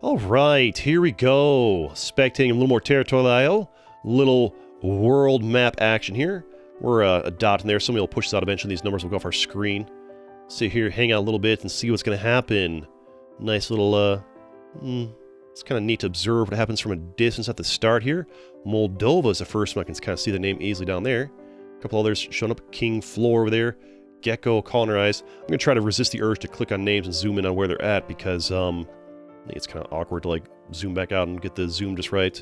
Alright, here we go. Spectating a little more Territorial IO. Little world map action here. We're a dot in there. Somebody will push us out eventually. These numbers will go off our screen. Sit here, hang out a little bit, and see what's going to happen. Nice little, it's kind of neat to observe what happens from a distance at the start here. Moldova is the first one. I can kind of see the name easily down there. A couple others showing up. King Floor over there. Gecko, Colonize. I'm going to try to resist the urge to click on names and zoom in on where they're at because, I think it's kind of awkward to, like, zoom back out and get the zoom just right.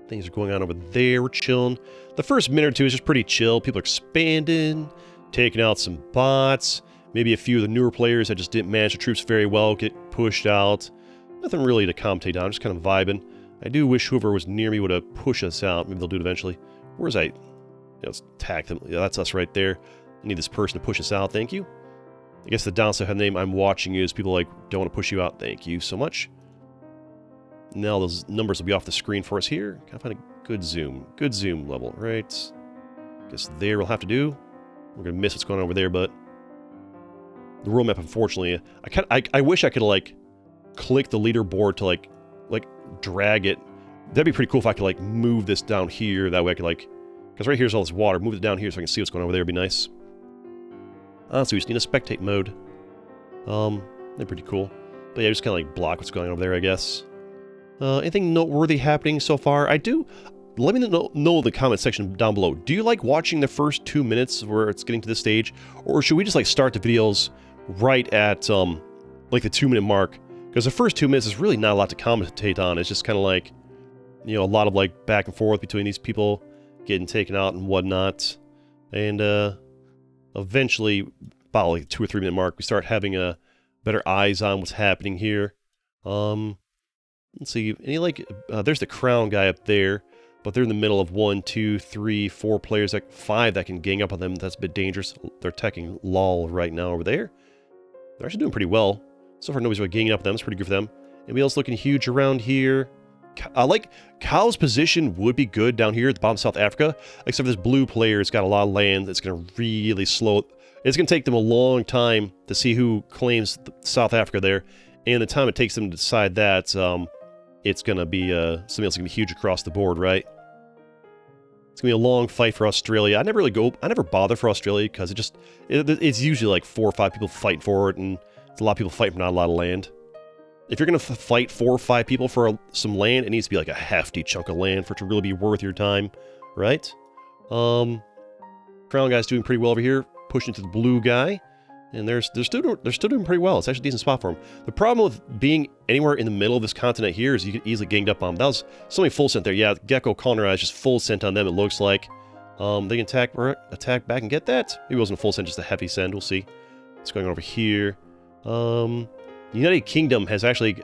Things are going on over there. We're chilling. The first minute or two is just pretty chill. People are expanding, taking out some bots. Maybe a few of the newer players that just didn't manage the troops very well get pushed out. Nothing really to commentate on. Just kind of vibing. I do wish whoever was near me would have pushed us out. Maybe they'll do it eventually. Where's I? Let's attack them. Yeah, that's us right there. I need this person to push us out. Thank you. I guess the downside of the name I'm watching is people like don't want to push you out. Thank you so much. Now those numbers will be off the screen for us here. Gotta find a good zoom level, right? Guess there we'll have to do. We're gonna miss what's going on over there, but the world map, unfortunately, I wish I could like click the leaderboard to like drag it. That'd be pretty cool if I could like move this down here. That way I could like, because right here's all this water. Move it down here so I can see what's going on over there. It'd be nice. So we just need a spectate mode. They're pretty cool. But yeah, just kind of like block what's going on over there, I guess. Anything noteworthy happening so far? Let me know in the comment section down below. Do you like watching the first 2 minutes where it's getting to this stage? Or should we just like start the videos right at like the 2-minute mark? Because the first 2 minutes is really not a lot to commentate on. It's just kind of like, you know, a lot of like back and forth between these people getting taken out and whatnot. And eventually, about like the 2 or 3 minute mark, we start having a better eyes on what's happening here. Let's see, there's the crown guy up there, but they're in the middle of 1, 2, 3, 4 players, like 5 that can gang up on them. That's a bit dangerous. They're attacking LOL right now over there. They're actually doing pretty well. So far, nobody's really ganging up on them. It's pretty good for them. Anybody else looking huge around here? I like Cow's position would be good down here at the bottom of South Africa, except for this blue player's got a lot of land. It's going to really slow. It's going to take them a long time to see who claims South Africa there, and the time it takes them to decide that, it's going to be something else going to be huge across the board, right? It's going to be a long fight for Australia. I never bother for Australia because it's usually like 4 or 5 people fighting for it, and it's a lot of people fighting for not a lot of land. If you're going to fight 4 or 5 people for some land, it needs to be like a hefty chunk of land for it to really be worth your time, right? Crown guy's doing pretty well over here, pushing to the blue guy, and they're still doing pretty well. It's actually a decent spot for them. The problem with being anywhere in the middle of this continent here is you get easily ganged up on. That was somebody full sent there. Yeah, Gecko Colonize just full sent on them, it looks like. They can attack back and get that. Maybe it wasn't a full send, just a heavy send. We'll see. What's going on over here? The United Kingdom has actually,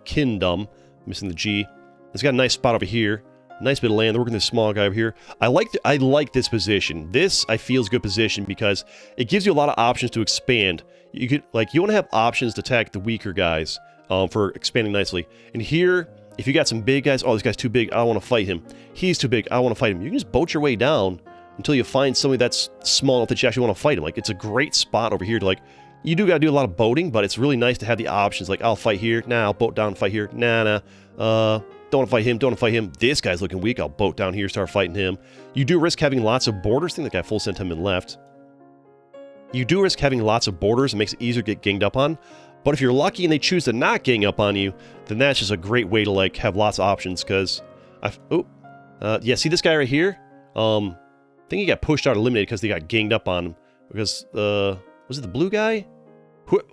Kingdom, missing the G. It's got a nice spot over here. Nice bit of land. They're working this small guy over here. I like this position. This, I feel, is a good position because it gives you a lot of options to expand. You want to have options to attack the weaker guys, for expanding nicely. And here, if you got some big guys, oh, this guy's too big, I want to fight him. He's too big, I want to fight him. You can just boat your way down until you find somebody that's small enough that you actually want to fight him. Like, it's a great spot over here to, like, you do got to do a lot of boating, but it's really nice to have the options. Like, I'll fight here. Nah, I'll boat down and fight here. Nah. Don't want to fight him. Don't want to fight him. This guy's looking weak. I'll boat down here, start fighting him. You do risk having lots of borders. I think that guy full sent him and left. You do risk having lots of borders. It makes it easier to get ganged up on. But if you're lucky and they choose to not gang up on you, then that's just a great way to, like, have lots of options. Because, yeah, see this guy right here? I think he got pushed out, eliminated because they got ganged up on him. Because, was it the blue guy?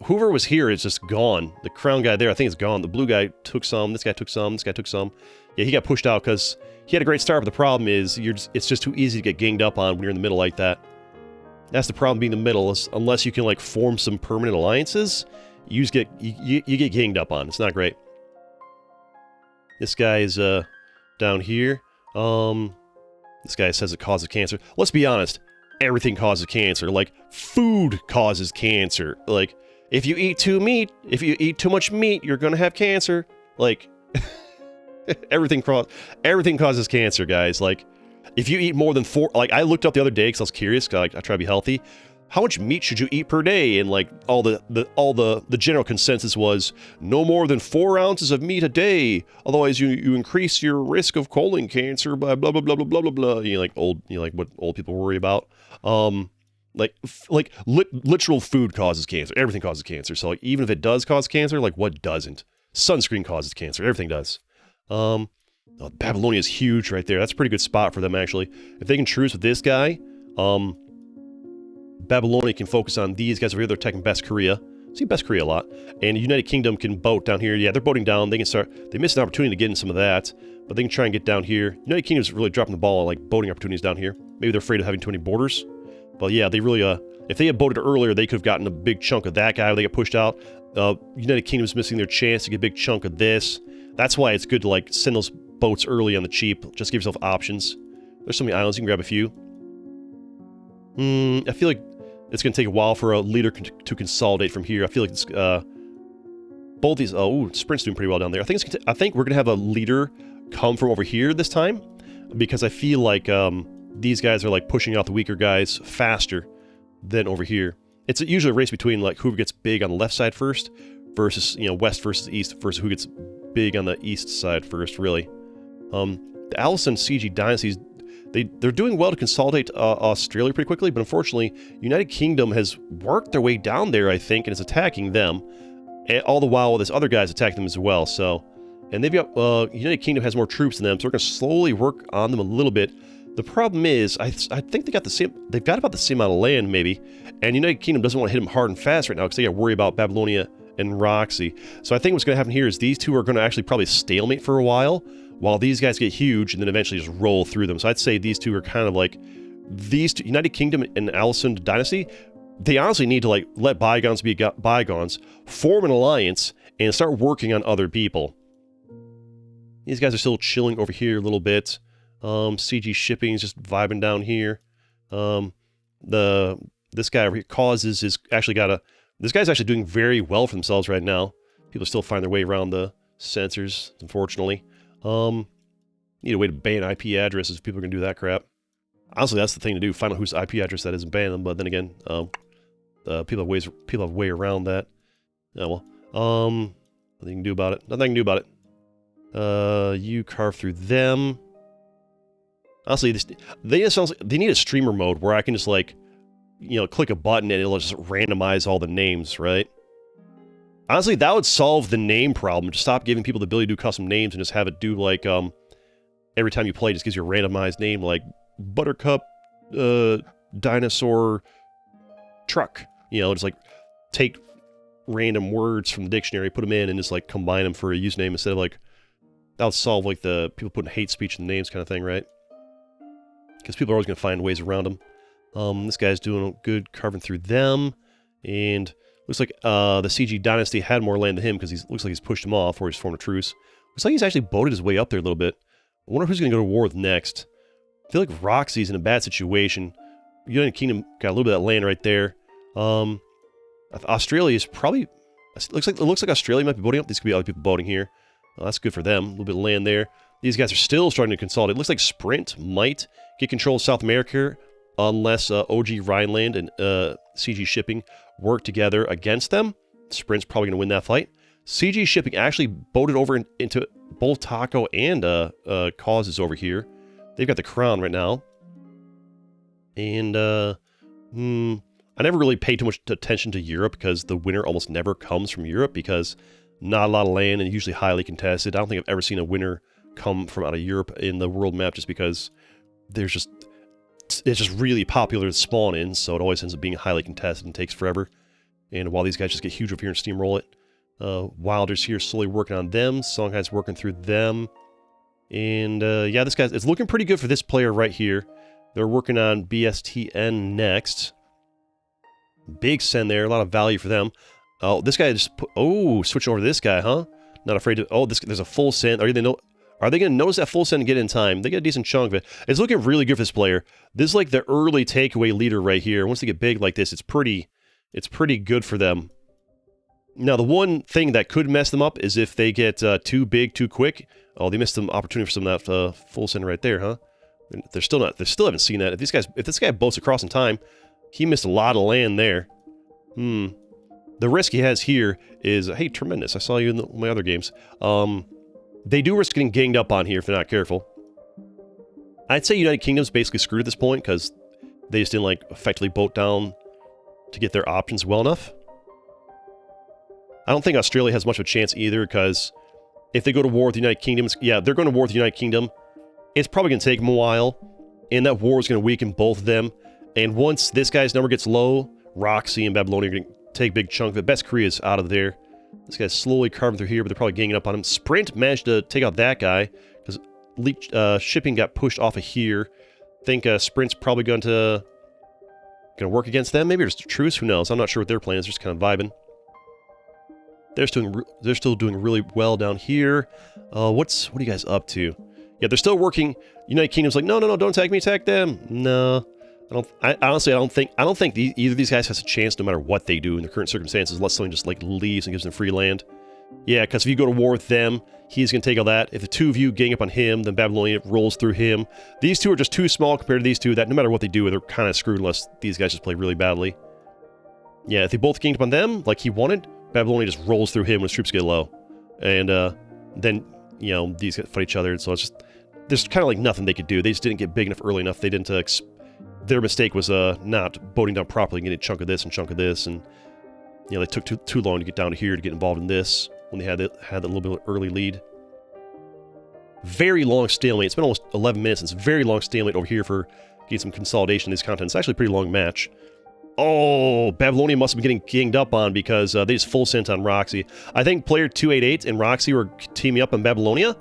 Whoever was here is just gone. The crown guy there, I think, is gone. The blue guy took some. This guy took some. This guy took some. Yeah, he got pushed out because he had a great start, but the problem is it's just too easy to get ganged up on when you're in the middle like that. That's the problem being in the middle, is unless you can, like, form some permanent alliances, you get ganged up on. It's not great. This guy is down here. This guy says it causes cancer. Let's be honest. Everything causes cancer. Like, food causes cancer. Like, if you eat too much meat, you're gonna have cancer. Like, everything causes cancer, guys. Like, if you eat more than 4, like, I looked up the other day because I was curious, because I try to be healthy. how much meat should you eat per day? And like all the general consensus was no more than 4 ounces of meat a day. Otherwise, you increase your risk of colon cancer by blah blah blah blah blah blah blah. Like what old people worry about. Literal food causes cancer. Everything causes cancer. So like even if it does cause cancer, like what doesn't? Sunscreen causes cancer. Everything does. Babylonia is huge right there. That's a pretty good spot for them actually. If they can truce with this guy, Babylonia can focus on these guys over here. They're attacking Best Korea. See Best Korea a lot. And United Kingdom can boat down here. Yeah, they're boating down. They can start. They missed an opportunity to get in some of that, but they can try and get down here. United Kingdom's really dropping the ball on like boating opportunities down here. Maybe they're afraid of having too many borders. But yeah, they really if they had boated earlier, they could have gotten a big chunk of that guy when they get pushed out. United Kingdom's missing their chance to get a big chunk of this. That's why it's good to like send those boats early on the cheap. Just give yourself options. There's so many islands, you can grab a few. I feel like it's going to take a while for a leader to consolidate from here. I feel like it's, both these... Oh, Sprint's doing pretty well down there. I think we're going to have a leader come from over here this time, because I feel like these guys are like pushing out the weaker guys faster than over here. It's usually a race between like whoever gets big on the left side first versus, west versus east versus who gets big on the east side first, really. The Allison CG dynasties, they're doing well to consolidate Australia pretty quickly, but unfortunately, United Kingdom has worked their way down there, I think, and is attacking them, and all the while this other guy's attacking them as well. So, and they've got United Kingdom has more troops than them, so we're going to slowly work on them a little bit. The problem is, I think they've got about the same amount of land, maybe, and United Kingdom doesn't want to hit them hard and fast right now because they got to worry about Babylonia and Roxy. So I think what's going to happen here is these two are going to actually probably stalemate for a while these guys get huge and then eventually just roll through them. So I'd say these two are kind of like these two, United Kingdom and Allison dynasty. They honestly need to like let bygones be bygones, form an alliance, and start working on other people. These guys are still chilling over here a little bit. CG shipping is just vibing down here. This guy over here causes is actually this guy's actually doing very well for themselves right now. People still find their way around the sensors, unfortunately. Need a way to ban IP addresses if people are going to do that crap. Honestly, that's the thing to do. Find out whose IP address that is and ban them. But then again, people have way around that. Oh well. Nothing you can do about it. Nothing I can do about it. You carve through them. Honestly, they need a streamer mode where I can just like, click a button and it'll just randomize all the names, right? Honestly, that would solve the name problem. Just stop giving people the ability to do custom names and just have it do like, every time you play, it just gives you a randomized name like Buttercup, Dinosaur, Truck. Just like take random words from the dictionary, put them in, and just like combine them for a username instead of like, that would solve like the people putting hate speech in the names kind of thing, right? Because people are always going to find ways around them. This guy's doing good carving through them, and looks like the CG Dynasty had more land than him because looks like he's pushed him off or he's formed a truce. Looks like he's actually boated his way up there a little bit. I wonder who's going to go to war with next. I feel like Roxy's in a bad situation. United Kingdom got a little bit of that land right there. Australia is probably... It looks like Australia might be boating up. These could be other people boating here. That's good for them. A little bit of land there. These guys are still starting to consolidate. It looks like Sprint might get control of South America unless OG Rhineland and CG Shipping work together against them. Sprint's probably going to win that fight. CG Shipping actually boated over into both Taco and Causes over here. They've got the crown right now. And I never really paid too much attention to Europe because the winner almost never comes from Europe because not a lot of land and usually highly contested. I don't think I've ever seen a winner come from out of Europe in the world map just because it's just really popular to spawn in, so it always ends up being highly contested and takes forever. And while these guys just get huge over here and steamroll it, Wilder's here slowly working on them. Songhai's working through them. And yeah, it's looking pretty good for this player right here. They're working on BSTN next. Big send there, a lot of value for them. Oh, this guy just switching over to this guy, huh? Not afraid to... Oh, there's a full send. Are they going to notice that full send and get in time? They get a decent chunk of it. It's looking really good for this player. This is like the early takeaway leader right here. Once they get big like this, it's pretty good for them. Now, the one thing that could mess them up is if they get too big too quick. Oh, they missed some opportunity for some of that full send right there, huh? They still haven't seen that. If this guy boats across in time, He missed a lot of land there. The risk he has here is, hey, tremendous. I saw you in my other games. They do risk getting ganged up on here if they're not careful. I'd say United Kingdom's basically screwed at this point because they just didn't, like, effectively boat down to get their options well enough. I don't think Australia has much of a chance either because if they go to war with the United Kingdom, yeah, they're going to war with the United Kingdom. It's probably going to take them a while, and that war is going to weaken both of them. And once this guy's number gets low, Roxy and Babylonia are going to take a big chunk of it. Best Korea's out of there. This guy's slowly carving through here, but they're probably ganging up on him. Sprint managed to take out that guy because shipping got pushed off of here. Think Sprint's probably going to work against them. Maybe there's a truce. Who knows? I'm not sure what their plan is. They're just kind of vibing. They're still doing really well down here. What are you guys up to? Yeah, they're still working. United Kingdom's like, no, don't attack me, attack them. No, honestly, I don't think either of these guys has a chance no matter what they do in the current circumstances, unless someone just like leaves and gives them free land. Yeah, because if you go to war with them, he's going to take all that. If the two of you gang up on him, then Babylonia rolls through him. These two are just too small compared to these two that no matter what they do, they're kind of screwed unless these guys just play really badly. Yeah, if they both ganged up on them, like he wanted, Babylonia just rolls through him when his troops get low. And then, you know, these guys fight each other, and so it's just, there's kind of like nothing they could do. They just didn't get big enough early enough. They didn't, their mistake was not boating down properly, getting a chunk of this and chunk of this, and, you know, they took too long to get down to here to get involved in this when they had that little bit of early lead. Very long stalemate. It's been almost 11 minutes. It's a very long stalemate over here for getting some consolidation in these contents. It's actually a pretty long match. Oh, Babylonia must have been getting ganged up on because they just full sent on Roxy. I think player 288 and Roxy were teaming up on Babylonia,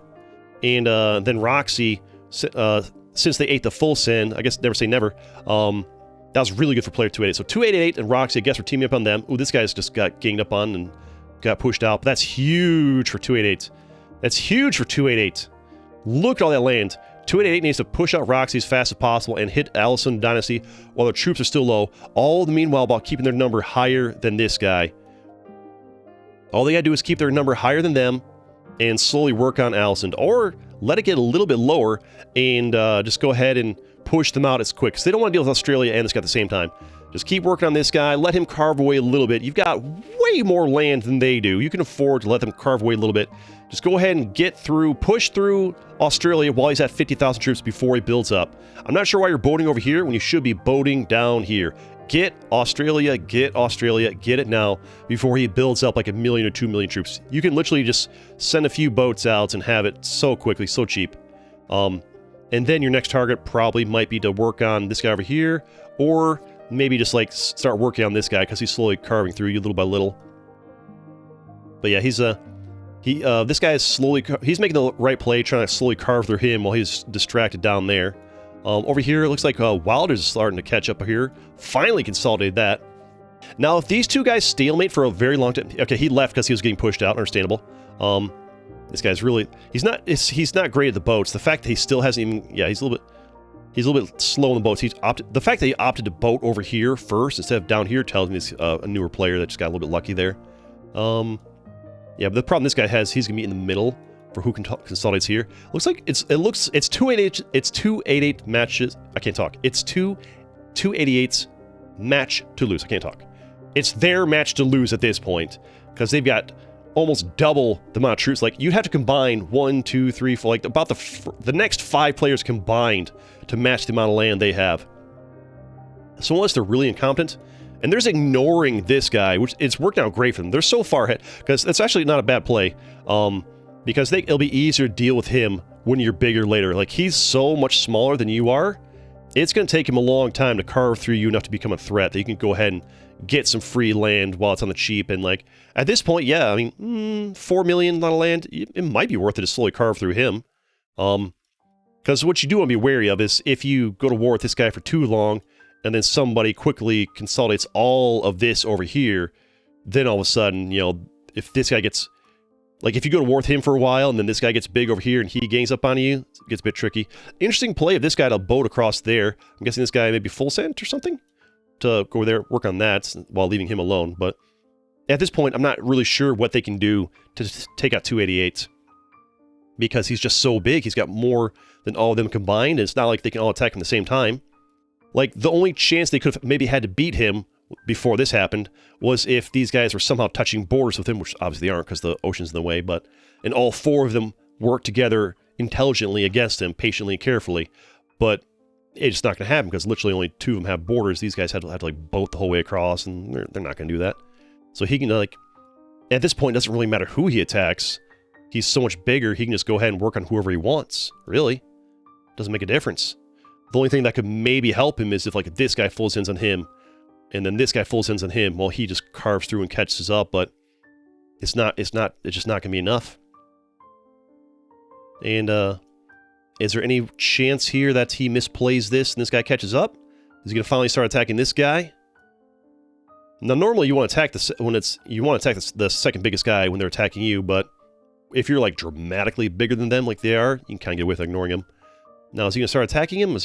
and then Roxy, since they ate the full send, I guess never say never, that was really good for player 288. So 288 and Roxy, I guess, were teaming up on them. Ooh, this guy's just got ganged up on and got pushed out. But that's huge for 288. That's huge for 288. Look at all that land. 288 needs to push out Roxy as fast as possible and hit Allison Dynasty while their troops are still low. All the meanwhile while keeping their number higher than this guy. All they gotta do is keep their number higher than them and slowly work on Allison. Or let it get a little bit lower and just go ahead and push them out as quick. Because they don't want to deal with Australia and this guy at the same time. Just keep working on this guy. Let him carve away a little bit. You've got way more land than they do. You can afford to let them carve away a little bit. Just go ahead and get through, push through Australia while he's at 50,000 troops before he builds up. I'm not sure why you're boating over here when you should be boating down here. Get Australia, get it now before he builds up like 1 million or 2 million troops. You can literally just send a few boats out and have it so quickly, so cheap. And then your next target probably might be to work on this guy over here, or maybe just like start working on this guy because he's slowly carving through you little by little. But yeah, this guy is slowly, he's making the right play, trying to slowly carve through him while he's distracted down there. Over here, it looks like Wilder's is starting to catch up here. Finally consolidated that. Now, if these two guys stalemate for a very long time, okay, he left because he was getting pushed out, understandable. This guy's really, he's not great at the boats. The fact that he still hasn't even, yeah, he's a little bit slow on the boats. The fact that he opted to boat over here first instead of down here tells me he's a newer player that just got a little bit lucky there. Yeah, but the problem this guy has, he's gonna be in the middle for who consolidates here. Looks like it's 288. It's 288 matches. I can't talk. It's 288's match to lose. I can't talk. It's their match to lose at this point because they've got almost double the amount of troops. Like, you'd have to combine 1, 2, 3, 4, like about the next 5 players combined to match the amount of land they have. So unless they're really incompetent, and they're just ignoring this guy, which it's worked out great for them. They're so far ahead, because it's actually not a bad play, because it'll be easier to deal with him when you're bigger later. Like, he's so much smaller than you are, it's going to take him a long time to carve through you enough to become a threat that you can go ahead and get some free land while it's on the cheap. And like, at this point, yeah, I mean, 4 million lot of land, it might be worth it to slowly carve through him. Because what you do want to be wary of is if you go to war with this guy for too long, and then somebody quickly consolidates all of this over here, then all of a sudden, you know, if this guy gets, like, if you go to war with him for a while, and then this guy gets big over here, and he gangs up on you, it gets a bit tricky. Interesting play of this guy to boat across there. I'm guessing this guy maybe full sent or something? To go over there, work on that, while leaving him alone. But at this point, I'm not really sure what they can do to take out 288. Because he's just so big, he's got more than all of them combined, and it's not like they can all attack him at the same time. Like, the only chance they could have maybe had to beat him before this happened was if these guys were somehow touching borders with him, which obviously they aren't because the ocean's in the way, and all 4 of them work together intelligently against him, patiently and carefully. But it's just not going to happen because literally only 2 of them have borders. These guys have to like boat the whole way across, and they're not going to do that. So he can like, at this point, it doesn't really matter who he attacks. He's so much bigger, he can just go ahead and work on whoever he wants. Really, doesn't make a difference. The only thing that could maybe help him is if like this guy full sends on him, and then this guy full sends on him. Well, he just carves through and catches up, but it's just not going to be enough. And is there any chance here that he misplays this and this guy catches up? Is he going to finally start attacking this guy? Now, normally you want to attack the second biggest guy when they're attacking you, but if you're like dramatically bigger than them, like they are, you can kind of get away with ignoring him. Now, is he going to start attacking him?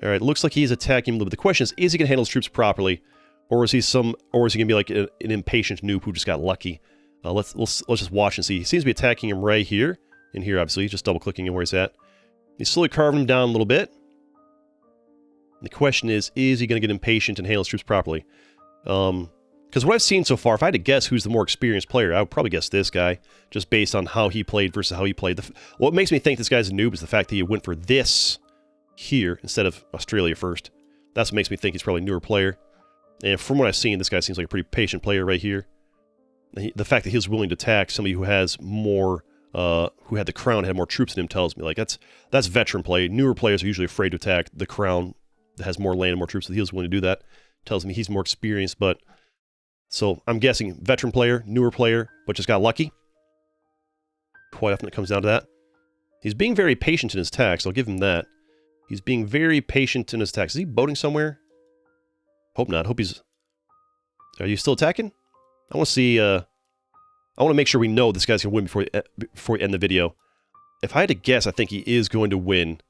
All right, looks like he's attacking him a little bit. The question is he going to handle his troops properly, or is he going to be like an impatient noob who just got lucky? Let's just watch and see. He seems to be attacking him right here, and here obviously, just double clicking him where he's at. He's slowly carving him down a little bit. The question is he going to get impatient and handle his troops properly? Because what I've seen so far, if I had to guess who's the more experienced player, I would probably guess this guy, just based on how he played versus how he played. What makes me think this guy's a noob is the fact that he went for this here instead of Australia first. That's what makes me think he's probably a newer player. And from what I've seen, this guy seems like a pretty patient player right here. The fact that he was willing to attack somebody who has more, who had the crown, had more troops than him, tells me like that's veteran play. Newer players are usually afraid to attack the crown that has more land and more troops, so he was willing to do that. Tells me he's more experienced, but so I'm guessing veteran player, newer player, but just got lucky. Quite often it comes down to that. He's being very patient in his attacks. I'll give him that. He's being very patient in his attacks. Is he boating somewhere? Hope not. Hope he's... Are you still attacking? I want to see... I want to make sure we know this guy's going to win before we end the video. If I had to guess, I think he is going to win.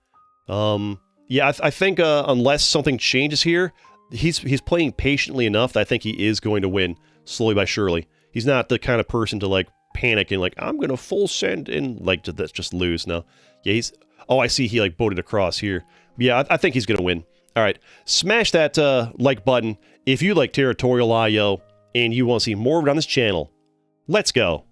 Yeah, I think unless something changes here, he's playing patiently enough that I think he is going to win, slowly by surely. He's not the kind of person to, like, panic and, like, I'm going to full send and, like, just lose. No. Yeah, he's... Oh, I see he, like, boated across here. Yeah, I think he's going to win. All right. Smash that like button if you like Territorial IO and you want to see more of it on this channel. Let's go.